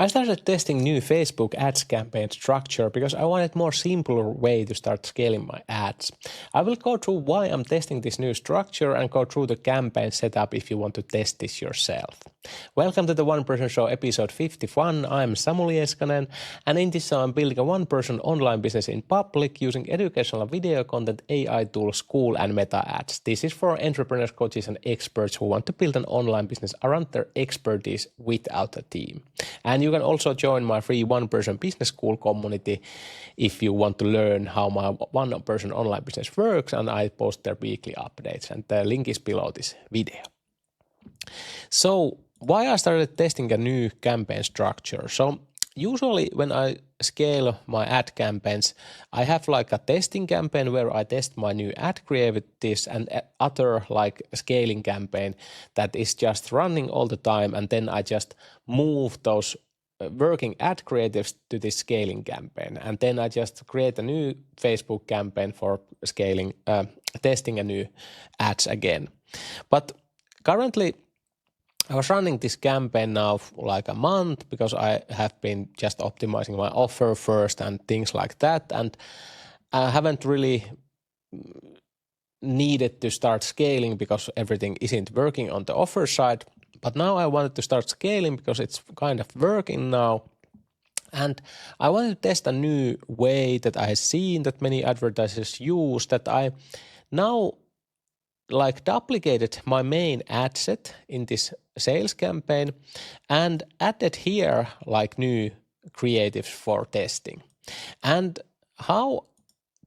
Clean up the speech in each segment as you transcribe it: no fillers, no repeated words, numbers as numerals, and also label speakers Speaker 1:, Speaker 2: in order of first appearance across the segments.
Speaker 1: I started testing new Facebook ads campaign structure because I wanted more simpler way to start scaling my ads. I will go through why I'm testing this new structure and go through the campaign setup if you want to test this yourself. Welcome to the One Person Show episode 51. I'm Samuli Eskanen, and in this show I'm building a one-person online business in public using educational video content, AI tools, Skool and meta ads. This is for entrepreneurs, coaches and experts who want to build an online business around their expertise without a team. And you can also join my free one-person business school community if you want to learn how my one-person online business works, and I post their weekly updates, and the link is below this video. So why I started testing a new campaign structure? So usually when I scale my ad campaigns, I have like a testing campaign where I test my new ad creativities and other like scaling campaign that is just running all the time, and then I just move those working ad creatives to this scaling campaign, and then I just create a new Facebook campaign for scaling, testing a new ads again. But currently I was running this campaign now for like a month because I have been just optimizing my offer first and things like that, and I haven't really needed to start scaling because everything isn't working on the offer side. But now I wanted to start scaling because it's kind of working now. And I wanted to test a new way that I have seen that many advertisers use, that I now like duplicated my main ad set in this sales campaign and added here like new creatives for testing. And how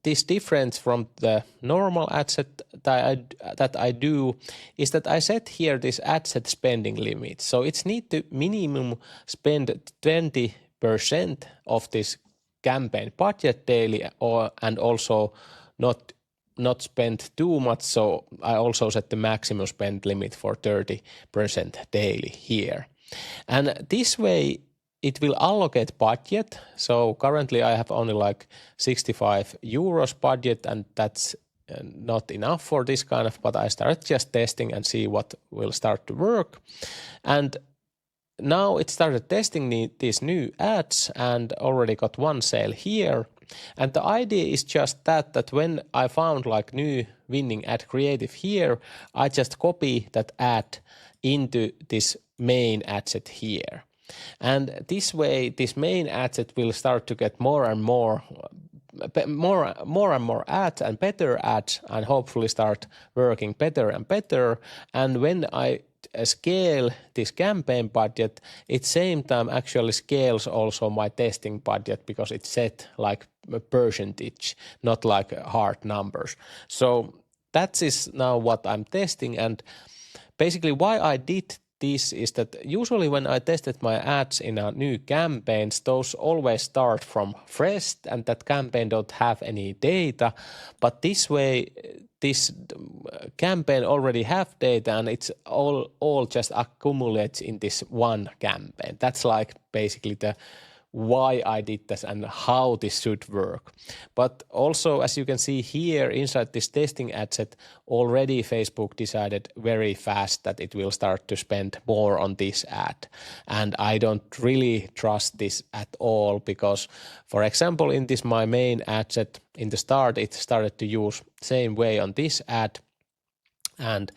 Speaker 1: this difference from the normal ad set that I do is that I set here this ad set spending limit. So it's need to minimum spend 20% of this campaign budget daily, and also not spend too much. So I also set the maximum spend limit for 30% daily here. And this way it will allocate budget. So currently I have only like 65 euros budget, and that's not enough for this kind of, but I started just testing and see what will start to work. And now it started testing these new ads and already got one sale here. And the idea is just that when I found like new winning ad creative here, I just copy that ad into this main ad set here. And this way, this main ad set will start to get more and more ads and better ads, and hopefully start working better and better. And when I scale this campaign budget, it same time actually scales also my testing budget because it's set like a percentage, not like hard numbers. So that is now what I'm testing. And basically why I did this is that usually when I tested my ads in a new campaigns, those always start from fresh and that campaign don't have any data. But this way, this campaign already have data, and it's all just accumulates in this one campaign. That's like basically the why I did this and how this should work. But also, as you can see here inside this testing ad set, already Facebook decided very fast that it will start to spend more on this ad. And I don't really trust this at all because, for example, in this my main ad set, in the start, it started to use same way on this ad. And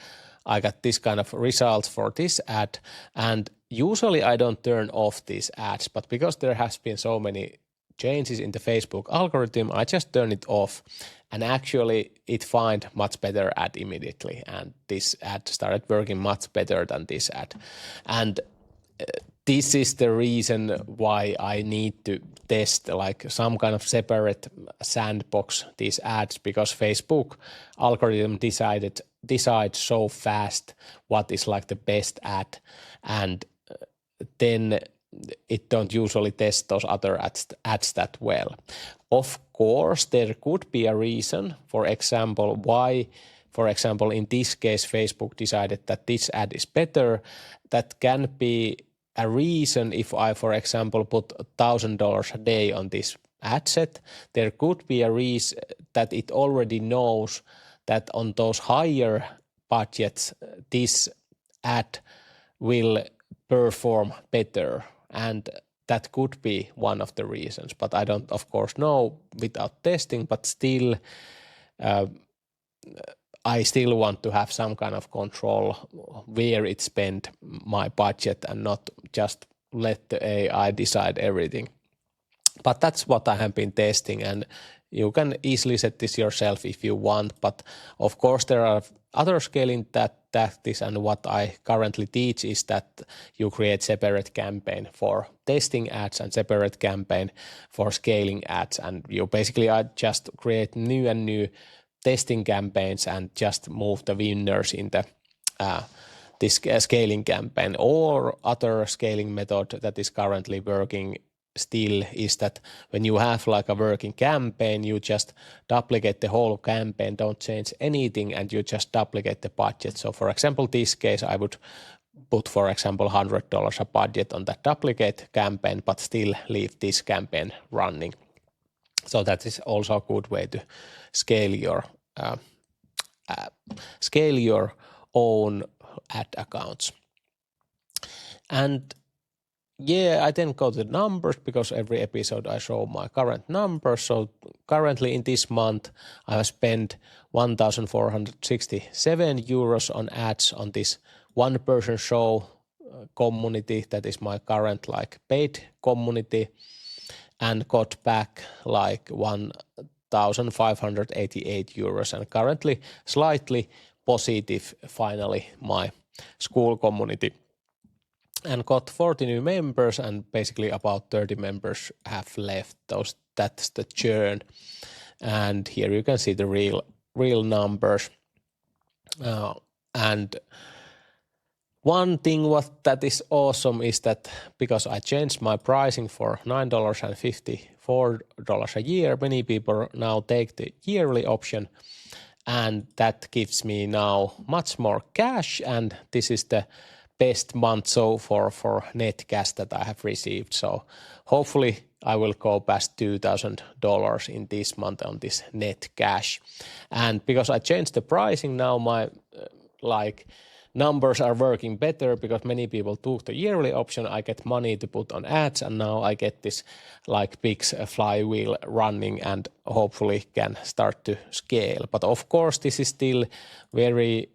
Speaker 1: I got this kind of results for this ad, and usually I don't turn off these ads, but because there has been so many changes in the Facebook algorithm, I just turn it off, and actually it find much better ad immediately, and this ad started working much better than this ad. And this is the reason why I need to test like some kind of separate sandbox these ads, because Facebook algorithm decides so fast what is like the best ad, and then it don't usually test those other ads that well. Of course, there could be a reason, for example, why, for example, in this case, Facebook decided that this ad is better. That can be a reason if I, for example, put $1,000 a day on this ad set. There could be a reason that it already knows that on those higher budgets, this ad will perform better. And that could be one of the reasons, but I don't, of course, know without testing, but still, I still want to have some kind of control where it spend my budget and not just let the AI decide everything. But that's what I have been testing, and you can easily set this yourself if you want. But of course, there are other scaling tactics, and what I currently teach is that you create separate campaign for testing ads and separate campaign for scaling ads, and you basically just create new and new testing campaigns and just move the winners in the this scaling campaign. Or other scaling method that is currently working still is that when you have like a working campaign, you just duplicate the whole campaign, don't change anything, and you just duplicate the budget. So for example, this case, I would put, for example, $100 a budget on that duplicate campaign, but still leave this campaign running. So that is also a good way to scale your own ad accounts. And yeah, I then go to the numbers because every episode I show my current numbers. So currently in this month, I have spent 1,467 euros on ads on this one-person show community. That is my current like paid community, and got back like 1,588 euros, and currently slightly positive finally my Skool community. And got 40 new members, and basically about 30 members have left. That's the churn. And here you can see the real numbers. And one thing what that is awesome is that because I changed my pricing for $9.54 a year, many people now take the yearly option, and that gives me now much more cash, and this is the best month so far for net cash that I have received. So hopefully I will go past $2,000 in this month on this net cash. And because I changed the pricing now, my numbers are working better because many people took the yearly option. I get money to put on ads, and now I get this like big flywheel running and hopefully can start to scale. But of course, this is still very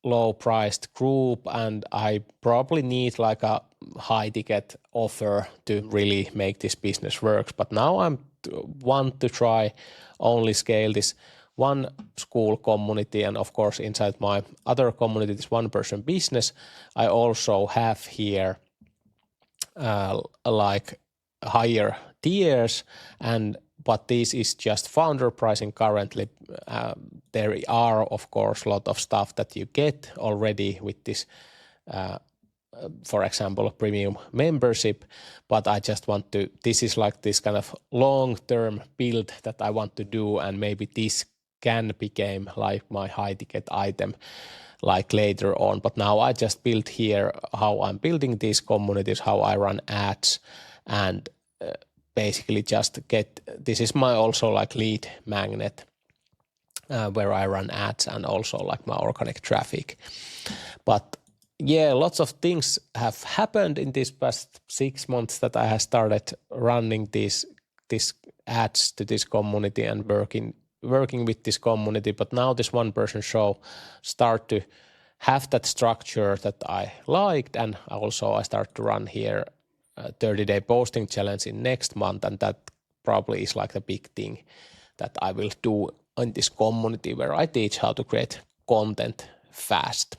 Speaker 1: low priced group, and I probably need like a high ticket offer to really make this business work. But now I want to try only scale this one Skool community, and of course inside my other community, this one person business, I also have here like higher tiers, but this is just founder pricing currently. There are of course a lot of stuff that you get already with this for example premium membership, but I just want to, this is like this kind of long-term build that I want to do, and maybe this can become like my high ticket item like later on. But now I just built here how I'm building these communities, how I run ads, and basically just get, this is my also like lead magnet where I run ads and also like my organic traffic. But yeah, lots of things have happened in these past 6 months that I have started running these ads to this community and working with this community. But now this one person show start to have that structure that I liked, and also I start to run here 30-day posting challenge in next month, and that probably is like the big thing that I will do in this community where I teach how to create content fast.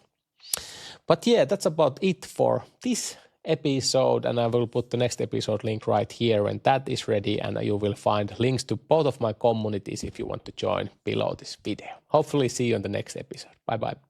Speaker 1: But yeah, that's about it for this episode, and I will put the next episode link right here when that is ready, and you will find links to both of my communities if you want to join below this video. Hopefully see you in the next episode. Bye bye.